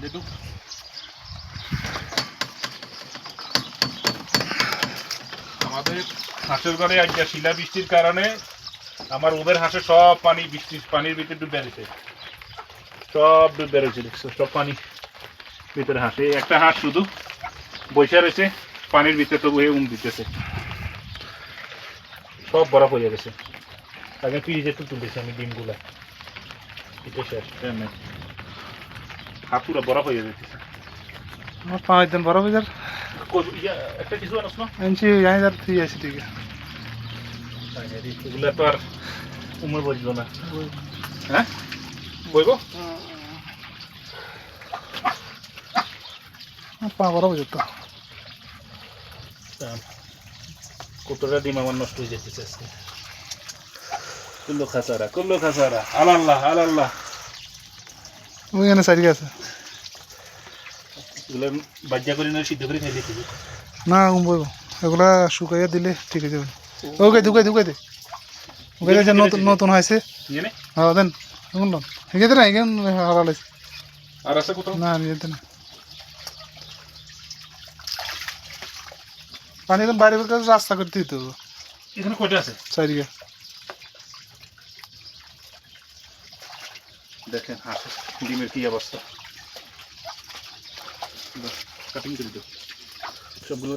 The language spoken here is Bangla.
দেখুন আমাদের হাঁসের ঘরে আজ শিলা বৃষ্টির কারণে আমার ওদের হাঁসে সব পানি বৃষ্টির পানির ভিতরে ডুবে রয়েছে, সব ডুবে রয়েছে দেখছো, সব পানি ভিতরে হাঁস। এই একটা হাঁস শুধু বসে রয়েছে পানির ভিতরে, তবু উম দিতেছে, সব বরফ হয়ে গেছে। আগে ফ্রিজে তো তুলতেছি আমি ডিমগুলা, এটা শেষ হাত পুরো বরফ হয়ে যেতেছে। আমার 5 দিন বড় বাজার একটা কিছু আনস না আনছি যাই যার ঠিক আছে ঠিক আছে এগুলা তো আর উমে বসলো না। হ্যাঁ বইব পা বড় বাজার তো কতটা ডিম আমার নষ্ট হয়ে যেতেছে আজকে। কুল্লো খাসারা আল্লাহ আল্লাহ। ওইখানে সাইডে আছে এগুলো বাজ্যা করে না সিদ্ধ করে খাইলে ঠিক। না বইব এগুলা শুকাইয়া দিলে ঠিক আছে। ওকে দুকাই দে ওকে যে নতুন নতুন হয়েছে হ্যাঁ দেন শুনলাম ঠিক আছে না এখান হারালাইছে আর আছে কোথাও না নিয়ে না পানি এখন বাইরে বের করে রাস্তা করতে দিতে হবে। এখানে কয়টা আছে চারিদিকে দেখেন হাঁসের ডিমের কি অবস্থা, কাটিং করে দাও সবগুলো।